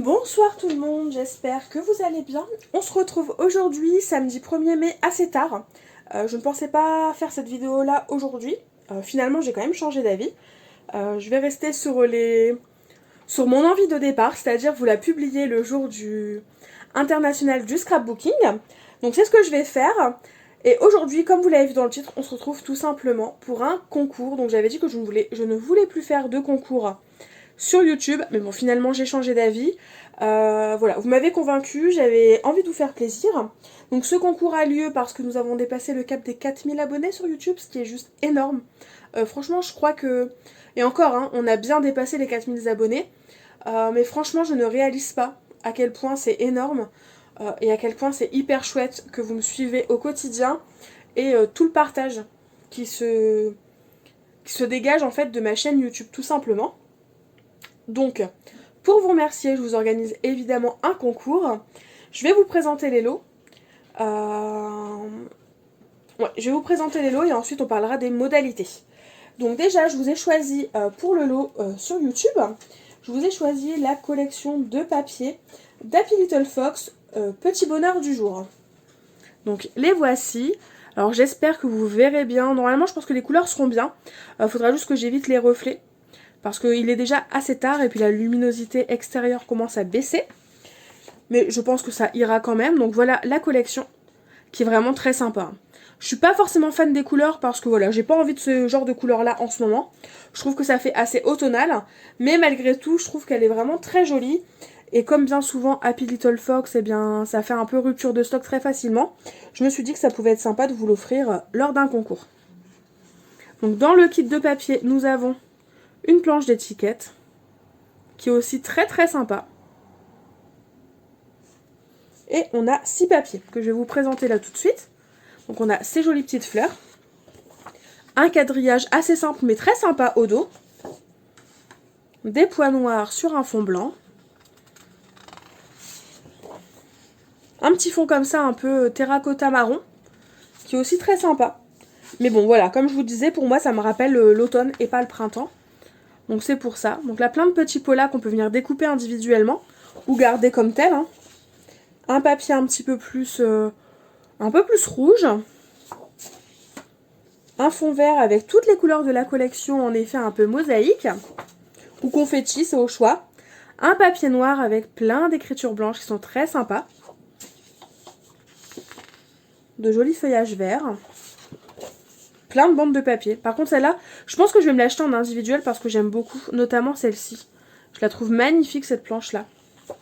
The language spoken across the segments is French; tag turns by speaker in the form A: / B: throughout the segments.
A: Bonsoir tout le monde, j'espère que vous allez bien. On se retrouve aujourd'hui, samedi 1er mai, assez tard. Je ne pensais pas faire cette vidéo là aujourd'hui. Finalement, j'ai quand même changé d'avis. Je vais rester sur mon envie de départ, c'est-à-dire vous la publier le jour du international du scrapbooking. Donc c'est ce que je vais faire. Et aujourd'hui, comme vous l'avez vu dans le titre, on se retrouve tout simplement pour un concours. Donc j'avais dit que je ne voulais plus faire de concours sur YouTube, mais bon, finalement j'ai changé d'avis. Voilà, vous m'avez convaincu, j'avais envie de vous faire plaisir. Donc ce concours a lieu parce que nous avons dépassé le cap des 4000 abonnés sur YouTube, ce qui est juste énorme. Franchement, je crois que... Et encore, hein, on a bien dépassé les 4000 abonnés. Mais franchement, je ne réalise pas à quel point c'est énorme et à quel point c'est hyper chouette que vous me suivez au quotidien et tout le partage qui se dégage en fait de ma chaîne YouTube tout simplement. Donc, pour vous remercier, je vous organise évidemment un concours. Je vais vous présenter les lots. Je vais vous présenter les lots et ensuite on parlera des modalités. Donc déjà, je vous ai choisi pour le lot sur YouTube, je vous ai choisi la collection de papier d'Happy Little Fox, Petit Bonheur du Jour. Donc les voici. Alors j'espère que vous verrez bien. Normalement, je pense que les couleurs seront bien. Faudra juste que j'évite les reflets. Parce qu'il est déjà assez tard et puis la luminosité extérieure commence à baisser. Mais je pense que ça ira quand même. Donc voilà la collection qui est vraiment très sympa. Je suis pas forcément fan des couleurs parce que voilà, j'ai pas envie de ce genre de couleurs là en ce moment. Je trouve que ça fait assez automnal. Mais malgré tout, je trouve qu'elle est vraiment très jolie. Et comme bien souvent Happy Little Fox, eh bien, ça fait un peu rupture de stock très facilement. Je me suis dit que ça pouvait être sympa de vous l'offrir lors d'un concours. Donc dans le kit de papier, nous avons une planche d'étiquette qui est aussi très très sympa. Et on a 6 papiers que je vais vous présenter là tout de suite. Donc on a ces jolies petites fleurs. Un quadrillage assez simple mais très sympa au dos. Des pois noirs sur un fond blanc. Un petit fond comme ça un peu terracotta marron qui est aussi très sympa. Mais bon voilà, comme je vous disais, pour moi ça me rappelle l'automne et pas le printemps. Donc c'est pour ça. Donc là, plein de petits pots là qu'on peut venir découper individuellement ou garder comme tel. Hein. Un papier un peu plus rouge. Un fond vert avec toutes les couleurs de la collection, en effet un peu mosaïque. Ou confetti, c'est au choix. Un papier noir avec plein d'écritures blanches qui sont très sympas. De jolis feuillages verts. Plein de bandes de papier. Par contre, celle-là, je pense que je vais me l'acheter en individuel parce que j'aime beaucoup, notamment celle-ci. Je la trouve magnifique, cette planche-là.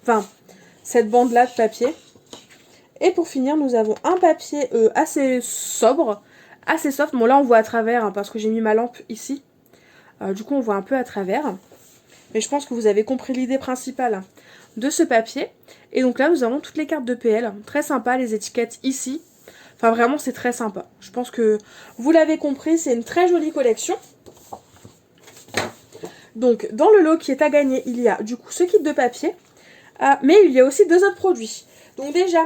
A: Enfin, cette bande-là de papier. Et pour finir, nous avons un papier assez sobre, assez soft. Bon, là, on voit à travers hein, parce que j'ai mis ma lampe ici. Du coup, on voit un peu à travers. Mais je pense que vous avez compris l'idée principale de ce papier. Et donc là, nous avons toutes les cartes de PL. Très sympa, les étiquettes ici. Enfin, vraiment, c'est très sympa. Je pense que vous l'avez compris, c'est une très jolie collection. Donc, dans le lot qui est à gagner, il y a du coup ce kit de papier. Mais il y a aussi 2 autres produits. Donc déjà,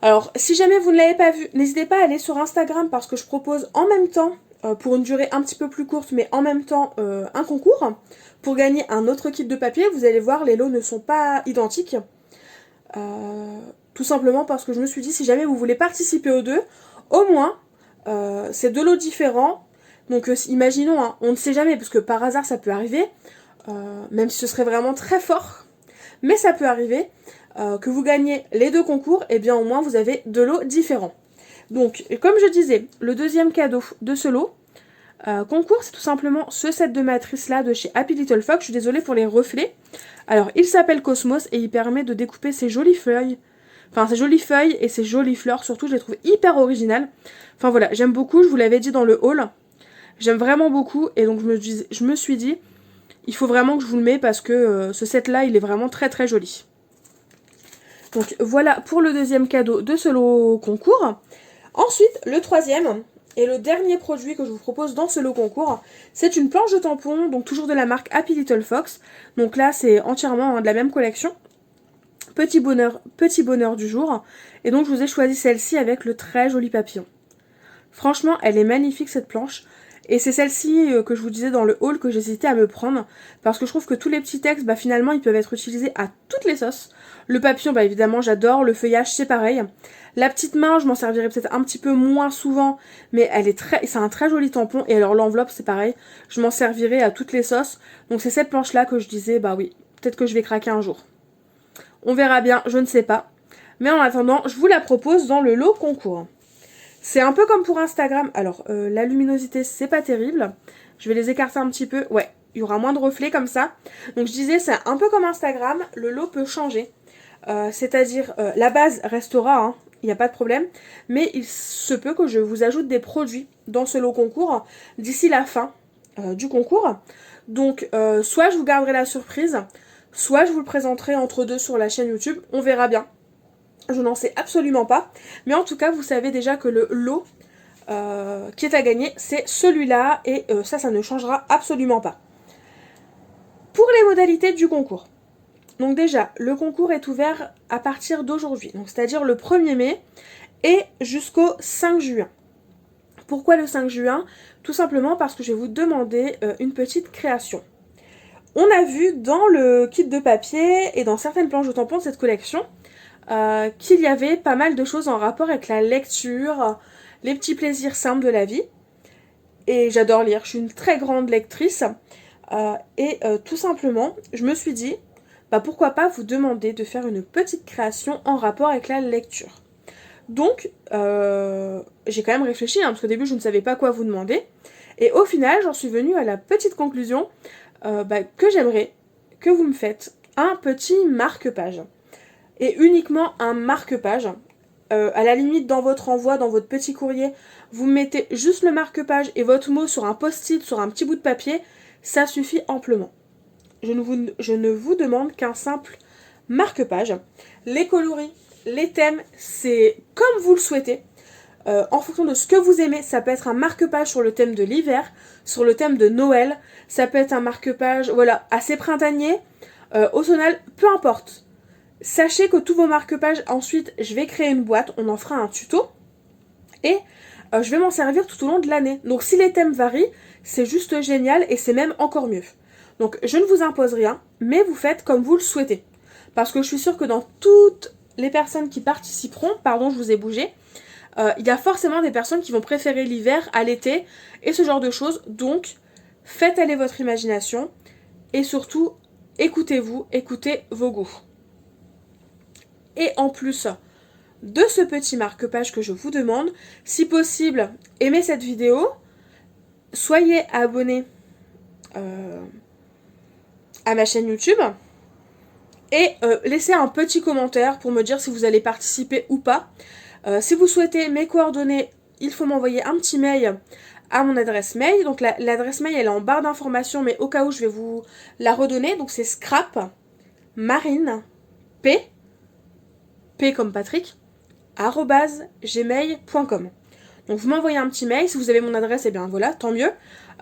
A: alors si jamais vous ne l'avez pas vu, n'hésitez pas à aller sur Instagram parce que je propose en même temps, pour une durée un petit peu plus courte, mais en même temps un concours. Pour gagner un autre kit de papier, vous allez voir, les lots ne sont pas identiques. Tout simplement parce que je me suis dit, si jamais vous voulez participer aux deux, au moins, c'est 2 lots différents. Donc imaginons, hein, on ne sait jamais, parce que par hasard ça peut arriver, même si ce serait vraiment très fort, mais ça peut arriver que vous gagnez les 2 concours, et bien au moins vous avez 2 lots différents. Donc, comme je disais, le deuxième cadeau de ce lot, concours, c'est tout simplement ce set de matrices là de chez Happy Little Fox. Je suis désolée pour les reflets. Alors, il s'appelle Cosmos et il permet de découper ces jolies feuilles. Enfin, ces jolies feuilles et ces jolies fleurs, surtout, je les trouve hyper originales. Enfin voilà, j'aime beaucoup, je vous l'avais dit dans le haul. J'aime vraiment beaucoup et donc je me suis dit, il faut vraiment que je vous le mette parce que ce set là, il est vraiment très très joli. Donc voilà pour le deuxième cadeau de ce lot concours. Ensuite, le troisième et le dernier produit que je vous propose dans ce lot concours, c'est une planche de tampons, donc toujours de la marque Happy Little Fox. Donc là, c'est entièrement de la même collection. Petit bonheur du jour. Et donc, je vous ai choisi celle-ci avec le très joli papillon. Franchement, elle est magnifique cette planche. Et c'est celle-ci que je vous disais dans le haul que j'hésitais à me prendre, parce que je trouve que tous les petits textes, bah, finalement, ils peuvent être utilisés à toutes les sauces. Le papillon, bah, évidemment, j'adore. Le feuillage, c'est pareil. La petite main, je m'en servirai peut-être un petit peu moins souvent, mais c'est un très joli tampon. Et alors l'enveloppe, c'est pareil. Je m'en servirai à toutes les sauces. Donc c'est cette planche-là que je disais, bah oui, peut-être que je vais craquer un jour. On verra bien, je ne sais pas. Mais en attendant, je vous la propose dans le lot concours. C'est un peu comme pour Instagram. Alors, la luminosité, c'est pas terrible. Je vais les écarter un petit peu. Ouais, il y aura moins de reflets comme ça. Donc je disais, c'est un peu comme Instagram. Le lot peut changer. C'est-à-dire, la base restera, hein, il n'y a pas de problème. Mais il se peut que je vous ajoute des produits dans ce lot concours d'ici la fin du concours. Donc, soit je vous garderai la surprise, soit je vous le présenterai entre deux sur la chaîne YouTube. On verra bien. Je n'en sais absolument pas. Mais en tout cas, vous savez déjà que le lot qui est à gagner, c'est celui-là. Et ça ne changera absolument pas. Pour les modalités du concours. Donc déjà, le concours est ouvert à partir d'aujourd'hui. Donc c'est-à-dire le 1er mai et jusqu'au 5 juin. Pourquoi le 5 juin? Tout simplement parce que je vais vous demander une petite création. On a vu dans le kit de papier et dans certaines planches de tampons de cette collection qu'il y avait pas mal de choses en rapport avec la lecture, les petits plaisirs simples de la vie. Et j'adore lire, je suis une très grande lectrice. Tout simplement, je me suis dit, bah pourquoi pas vous demander de faire une petite création en rapport avec la lecture. Donc, j'ai quand même réfléchi, hein, parce qu'au début, je ne savais pas quoi vous demander. Et au final, j'en suis venue à la petite conclusion que j'aimerais que vous me faites un petit marque-page. Et uniquement un marque-page. À la limite, dans votre envoi, dans votre petit courrier, vous mettez juste le marque-page et votre mot sur un post-it, sur un petit bout de papier. Ça suffit amplement. Je ne vous demande qu'un simple marque-page. Les coloris, les thèmes, c'est comme vous le souhaitez. En fonction de ce que vous aimez, ça peut être un marque-page sur le thème de l'hiver, sur le thème de Noël, ça peut être un marque-page voilà, assez printanier, automnal, peu importe. Sachez que tous vos marque-pages, ensuite, je vais créer une boîte, on en fera un tuto, et je vais m'en servir tout au long de l'année. Donc si les thèmes varient, c'est juste génial et c'est même encore mieux. Donc je ne vous impose rien, mais vous faites comme vous le souhaitez. Parce que je suis sûre que dans toutes les personnes qui participeront, pardon je vous ai bougé, il y a forcément des personnes qui vont préférer l'hiver à l'été et ce genre de choses. Donc faites aller votre imagination et surtout écoutez-vous, écoutez vos goûts. Et en plus de ce petit marque-page que je vous demande, si possible, aimez cette vidéo, soyez abonnés à ma chaîne YouTube et laissez un petit commentaire pour me dire si vous allez participer ou pas. Si vous souhaitez mes coordonnées, il faut m'envoyer un petit mail à mon adresse mail. Donc l'adresse mail elle est en barre d'informations, mais au cas où je vais vous la redonner. Donc c'est scrap marine p comme Patrick @gmail.com. Donc vous m'envoyez un petit mail, si vous avez mon adresse, et bien voilà, tant mieux.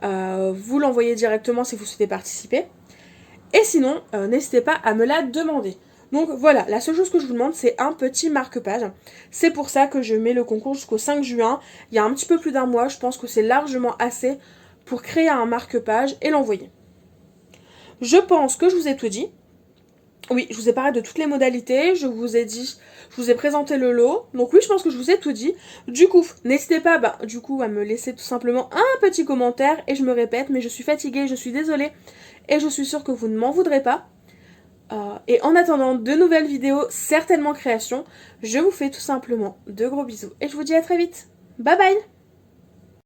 A: Vous l'envoyez directement si vous souhaitez participer. Et sinon, n'hésitez pas à me la demander. Donc voilà, la seule chose que je vous demande, c'est un petit marque-page. C'est pour ça que je mets le concours jusqu'au 5 juin. Il y a un petit peu plus d'un mois, je pense que c'est largement assez pour créer un marque-page et l'envoyer. Je pense que je vous ai tout dit. Oui, je vous ai parlé de toutes les modalités, je vous ai présenté le lot. Donc oui, je pense que je vous ai tout dit. Du coup, n'hésitez pas à me laisser tout simplement un petit commentaire. Et je me répète, mais je suis fatiguée, je suis désolée. Et je suis sûre que vous ne m'en voudrez pas. Et en attendant de nouvelles vidéos, certainement créations, je vous fais tout simplement de gros bisous. Et je vous dis à très vite. Bye bye!